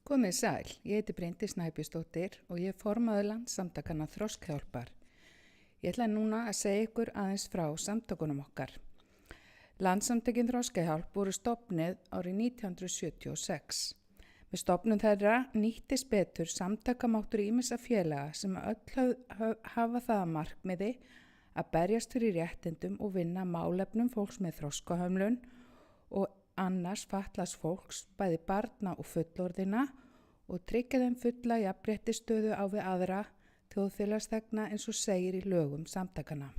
Komið sæl, ég heiti Bryndís Snæbjörnsdóttir og ég er formaður Landssamtakanna Þroskahjálpar. Ég ætla núna að segja ykkur aðeins frá samtökunum okkar. Landssamtökin Þroskahjálp voru stofnuð árið 1976. Með stofnun þeirra nýttist betur samtakamáttur ýmissa félaga sem öll hafa það að markmiði að berjast fyrir réttindum og vinna málefnum fólks með þroskahömlun og annars fatlaðs fólks, bæði barna og fullorðina og tryggja þeim fulla jafnréttisstöðu á við aðra þjóðfélagsþegna eins og segir í lögum samtakanna.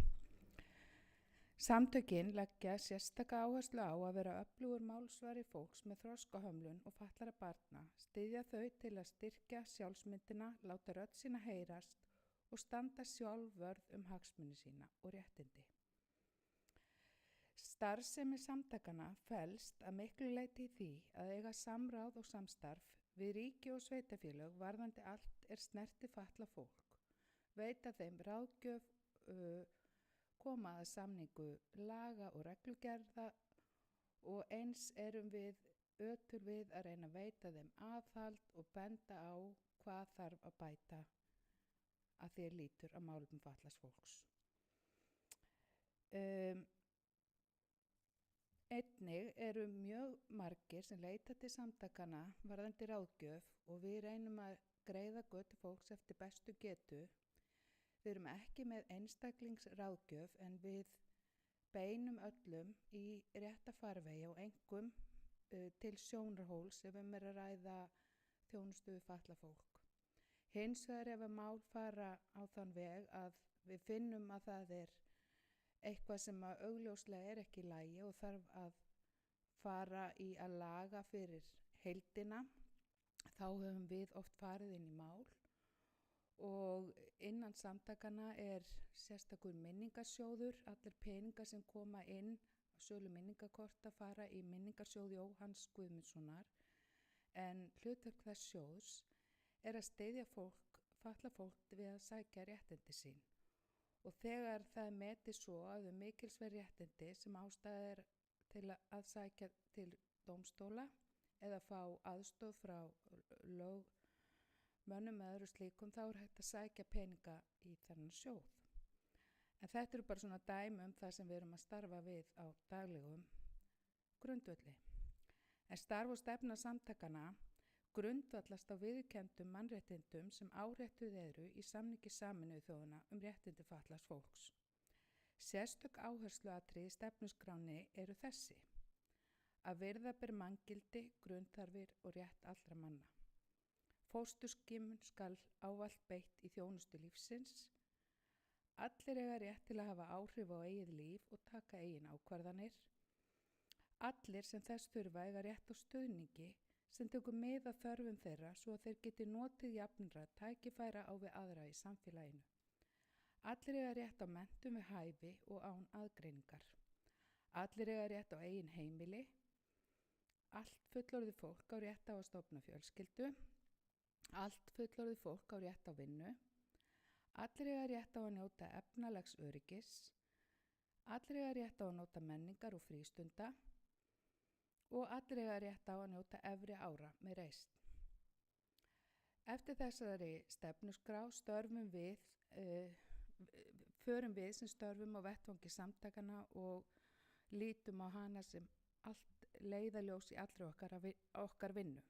Samtökin leggja sérstaka áherslu á að vera öflugur málsvari fólks með þroskahömlun og fatlaðra barna, styðja þau til að styrkja sjálfsmyndina, láta rödd sína heyrast og standa sjálfvörð hagsmuni sína og réttindi. Starfsemi samtakanna felst að miklu leyti í því að eiga samráð og samstarf við ríki og sveitarfélög varðandi allt snerti fatlað fólk, veita þeim ráðgjöf, koma að samningu laga og reglugerða og eins erum við ötul við að reyna að veita þeim aðhald og benda á hvað þarf að bæta að því lítur að málefnum fatlaðs fólks. Einnig eru mjög margir sem leita til samtakanna varðandi ráðgjöf og við reynum að greiða götu fólks eftir bestu getu. Við erum ekki með einstaklingsráðgjöf en við beinum öllum í rétta farvegi og einkum til sjónarhóls ef að ræða þjónustu við fatlað fólk. Hins vegar ef að mál fara á þann veg að við finnum að það eitthvað sem að augljóslega ekki í lagi og þarf að fara í að laga fyrir heildina, þá höfum við oft farið inn í mál og innan samtakanna sérstakur minningarsjóður, allir peningar sem koma inn á sölu minningakorta fara í minningarsjóð Jóhanns Guðmundssonar en hlutverk þess sjóðs að styðja fatlað fólk við að sækja réttindi sín. Og þegar það metið svo að mikilsverð réttindi sem ástæða til að sækja til dómstóla eða fá aðstoð frá lögmönnum eða öðru slíkum, þá hægt að sækja peninga í þennan sjóð. En þetta eru bara svona dæmi það sem við erum að starfa við á daglegum grundvelli. En starf og stefna samtakanna grundvallast á viðurkenndum mannréttindum sem áréttuð eru í samningi Sameinuðu þjóðanna réttindi fatlaðs fólks. Sérstök áhersluatriði í stefnuskránni eru þessi: að virða ber manngildi, grunnþarfir og rétt allra manna. Fósturskimun skal ávallt beitt í þjónustu lífsins. Allir eiga rétt til að hafa áhrif á eigið líf og taka eigin ákvarðanir. Allir sem þess þurfa eiga rétt á stuðningi sem tekur mið af þörfum þeirra svo að þeir geti notið jafnra tækifæra á við aðra í samfélaginu. Allir eiga rétt á menntun við hæfi og án aðgreiningar. Allir eiga rétt á eigin heimili. Allt fullorðið fólk á rétt á að stofna fjölskyldu. Allt fullorðið fólk á rétt á vinnu. Allir eiga rétt á að njóta efnalegs öryggis. Allir eiga rétt á að njóta menningar og frístunda. Og allir eiga rétt á að njóta efri ára með reisn. Eftir þessari stefnuskrá förum við sem störfum á vettvangi samtakanna og lítum á hana sem allt leiðarljós í allri okkar vinnu.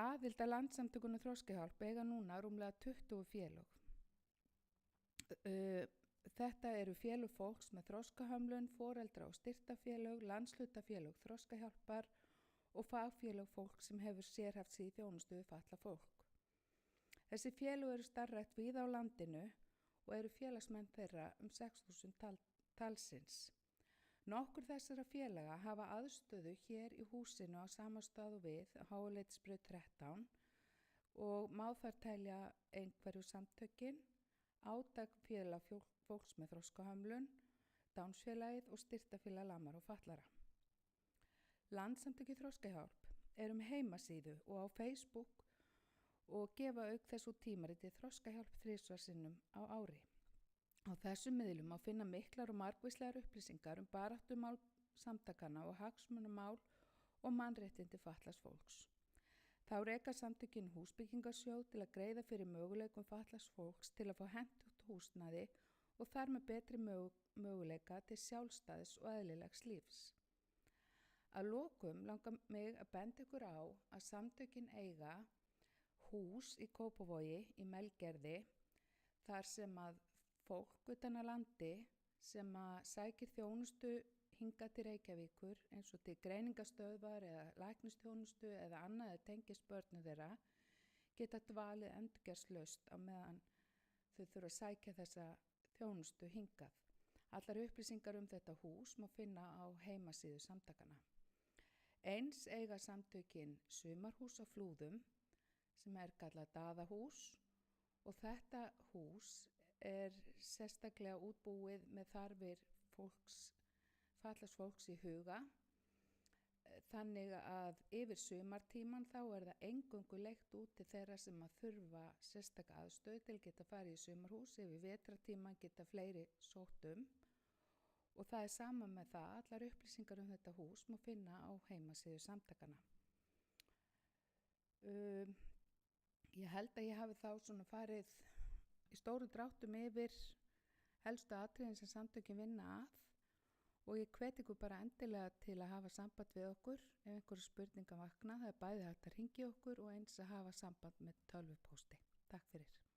Aðild að Landssamtökunum Þroskahjálp eiga núna rúmlega 20 félög. Þetta eru félög fólks með þroskahömlun, foreldra- og styrktarfélög, landshlutafélög Þroskahjálpar og fagfélög fólk sem hefur sérhæft sig í þjónustu við fatlað fólk. Þessi félög eru starfrækt víða á landinu og eru félagsmenn þeirra 6.000 talsins. Nokkur þessara félaga hafa aðstöðu hér í húsinu á sama stað og við, Háaleitisbraut 13 og má þar telja einhverju samtökin, Átakfélag fólks með þroskahömlun, Downsfélagið og Styrktarfélag lamara og fatlaðra. Landssamtökin Þroskahjálp með heimasíðu og á Facebook og gefa auk þess út tímaritið Þroskahjálp 3 sinnum á ári. Á þessum miðlum má finna miklar og margvíslegar upplýsingar baráttumál samtakanna og hagsmunamál og mannréttindi fatlaðs fólks. Þá reka samtökin húsbyggingarsjóð til að greiða fyrir möguleikum fatlaðs fólks til að fá hentugt húsnæði og þar með betri möguleika til sjálfstæðs og eðlilegs lífs. Að lokum langar mig að benda ykkur á að samtökin eiga hús í Kópavogi í Melgerði þar sem að fólk utan að landi sem að sækir þjónustu hingað til Reykjavíkur eins og til greiningastöðvar eða læknisþjónustu eða annað eða tengist börnum þeirra geta dvalið endurgjaldslaust á meðan þau þurfa að sækja þessa þjónustu hingað. Allar upplýsingar þetta hús má finna á heimasíðu samtakanna. Eins eiga samtökin sumarhús á Flúðum sem kallað Daðahús og þetta hús sérstaklega útbúið með þarfir fatlaðs fólks í huga. Þannig að yfir sumartíman þá það eingöngu leigt út til þeirra sem að þurfa sérstaka aðstöðu til að geta farið í sumarhús. Yfir vetrartíman geta fleiri sótt og það sama með það. Allar upplýsingar þetta hús má finna á heimasíðu samtakanna. Ég held að ég hafi þá svona farið í stóru dráttum yfir helstu atriðin sem samtökin vinna að og ég hvet ykkur bara endilega til að hafa samband við okkur ef einhverju spurningar vakna. Það bæði hægt að hringja okkur og eins að hafa samband með tölvupósti. Takk fyrir.